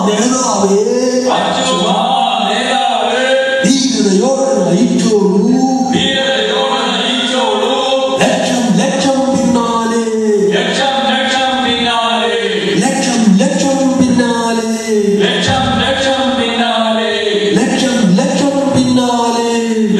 നേതാവേ, ധീരതയോടെ നയിച്ചോളൂ, ലക്ഷം ലക്ഷം പിന്നാലെ, ലക്ഷം ലക്ഷം പിന്നാലെ, ലക്ഷം ലക്ഷം പിന്നാലെ, ലക്ഷം ലക്ഷം പിന്നാലെ, ലക്ഷം ലക്ഷം പിന്നാലെ,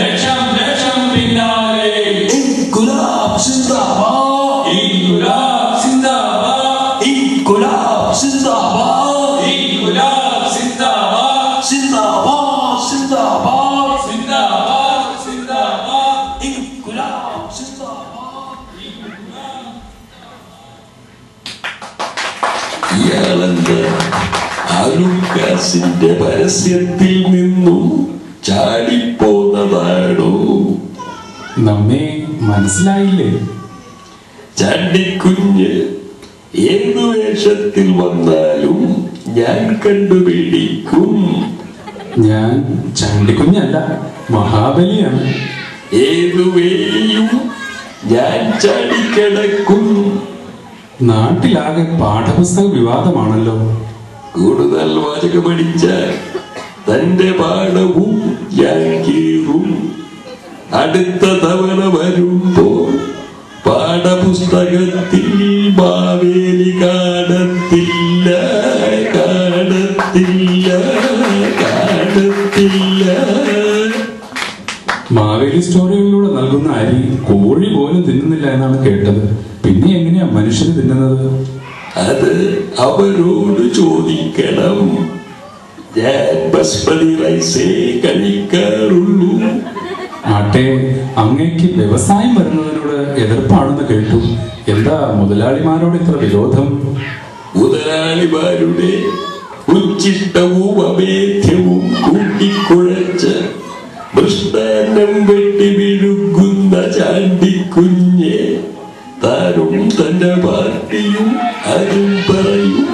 ലക്ഷം ലക്ഷം പിന്നാലെ. ഇൻകുലാബ് സിന്ദാബാദ്, ഇൻകുലാബ് സിന്ദാബാദ്, ഇൻകുലാബ് സിന്ദാബാദ്, ഇൻകുലാബ് സിന്ദാബാദ്, സിന്ദാബാദ് സിന്ദാബാദ്, സിന്ദാബാദ് സിന്ദാബാദ്, ഇൻകുലാബ് സിന്ദാബാദ്, ഇൻകുലാബ്. ഇയാളെന്താ ആലുക്കാസിന്റെ പരസ്യത്തിൽ നിന്നും ചാടിപ്പോന്നതാണോ? നമ്മെ മനസ്സിലായില്ലേ? ചാണ്ടിക്കുഞ്ഞ് ഏതു വേഷത്തിൽ വന്നാലും ഞാൻ കണ്ടുപിടിക്കും. ഞാൻ ചാണ്ടിക്കുഞ്ഞല്ല, മഹാബലിയാണ്. ഏതു വേയും ഞാൻ ചാടിക്കിടക്കും. നാട്ടിലാകെ പാഠപുസ്തക വിവാദമാണല്ലോ. കൂടുതൽ വാചകം പഠിച്ചാൽ തന്റെ പാഠവും ഞാൻ കീറും. അടുത്ത തവണ വരുമ്പോൾ പാഠപുസ്തകത്തിൽ മാവേലി കാണത്തില്ല, കാണത്തില്ല, കാണത്തില്ല. മാവേലി സ്റ്റോറികളിലൂടെ നൽകുന്ന അരി കോഴി പോലും തിന്നുന്നില്ല എന്നാണ് കേട്ടത്. പിന്നെ എങ്ങനെയാ മനുഷ്യന് തിന്നുന്നത്? അത് അവരോട് ചോദിക്കണം. ഞാൻ ബസ്മതി റൈസേ കഴിക്കാറുള്ളൂ. ആട്ടെ, അങ്ങേക്ക് വ്യവസായം വരുന്നതിനോട് എതിർപ്പാണെന്ന് കേട്ടു. എന്താ മുതലാളിമാരോട് ഇത്ര വിരോധം? മുതലാളിമാരുടെ ഉച്ചിഷ്ടവും അഭേദ്യവും കൂട്ടിക്കുഴച്ച് മൃഷ്ടാന്നം വെട്ടി വിഴുകുന്ന ചാണ്ടിക്കുഞ്ഞെ താനും തന്റെ പാർട്ടിയും അതും പറയും,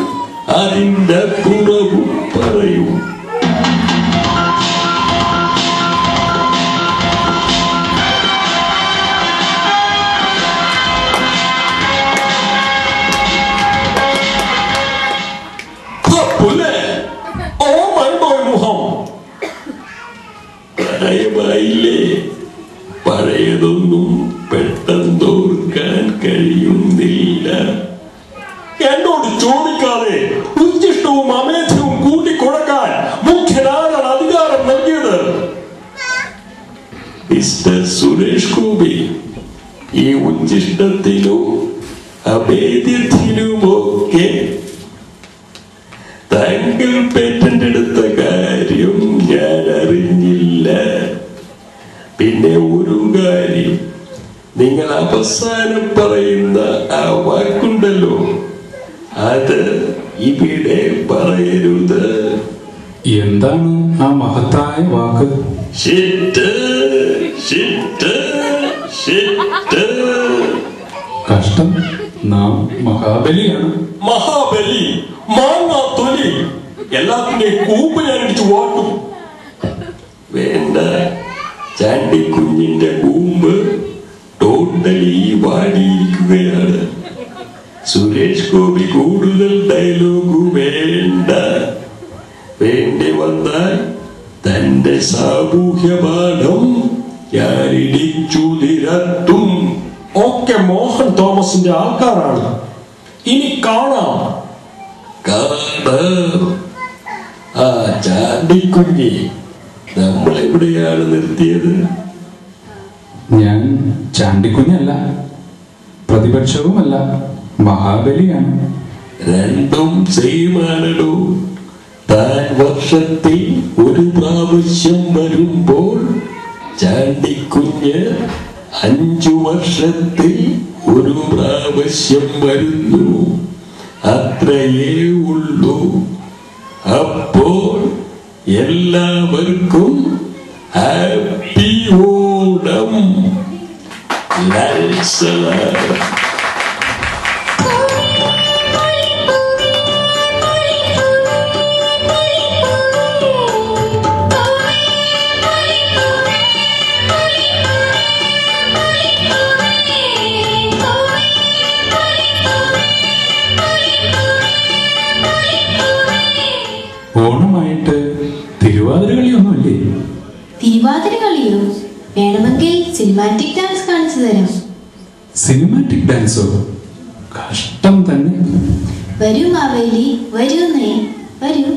അതിന്റെ പുറവും പറയും. പ്രായമായില്ലേ? പഴയതൊന്നും പെട്ടെന്നോർക്കാൻ കഴിയുന്നില്ല. എന്നോട് ചോദിക്കാതെ ഉച്ചിഷ്ടവും അമേധ്യവും കൂട്ടിക്കൊടുക്കാൻ മുഖ്യനാരാണ് അധികാരം നൽകിയത്? മിസ്റ്റർ സുരേഷ് ഗോപി, ഈ ഉച്ചിഷ്ടത്തിലും അഭേദ്യത്തിലുമൊക്കെ താങ്കൾ പേറ്റന്റ് എടുത്ത കാര്യം ഞാൻ അറിഞ്ഞില്ല. പിന്നെ ഒരു കാര്യം, നിങ്ങൾ അവസാനം പറയുന്ന ആ വാക്കുണ്ടല്ലോ, അത് ഇവിടെ പറയരുത്. എന്താണ് ആ മഹത്തായ വാക്ക്? Shit, shit, shit. കഷ്ടം, നാം മഹാബലിയാണ്. മഹാബലി, മാങ്ങാ തൊലി, എല്ലാത്തിനെയും കൂപ്പ് ഞാൻ അടിച്ചു വാട്ടും. വേണ്ട, ചാണ്ടിക്കുഞ്ഞിന്റെ കൂമ്പ് ടോട്ടലി വാടിയിരിക്കുകയാണ്. സുരേഷ് ഗോപി കൂടുതൽ ഡയലോഗ് വേണ്ട. വേണ്ടി വന്നാൽ തന്റെ സാമൂഹ്യ പാഠം ഞാൻ ഇടിച്ചു നിരത്തും. ഒക്കെ മോഹൻ തോമസിന്റെ ആൾക്കാരാണ്. ഇനി കാണാം. ആ ചാണ്ടിക്കുഞ്ഞി നമ്മളെവിടെയാണ് നിർത്തിയത്? ഞാൻ ചാണ്ടിക്കുഞ്ഞല്ല, പ്രതിപക്ഷവുമല്ല, മഹാബലിയാണ്. രണ്ടും സെയിമാണല്ലോ. താൻ വർഷത്തിൽ ഒരു പ്രാവശ്യം വരുമ്പോൾ ചാണ്ടിക്കുഞ്ഞ് 5 വർഷത്തിൽ ഒരു പ്രാവശ്യം വരുന്നു. അത്രയേ ഉള്ളൂ. അപ്പോൾ എല്ലാവർക്കും ഹാപ്പി ഓണം. ഓണമായിട്ട് തിരുവാതിര കളിയൊന്നുമില്ലേ? തിരുവാതിര കളിയോ? വേണമെങ്കിൽ സിനിമാറ്റിക് ഡാൻസ് കാണിച്ചു തരാം. സിനിമാറ്റിക് ഡാൻസോ? കഷ്ടം തന്നെ. വരൂ മാവേലി, വരൂന്നേ, വരൂ.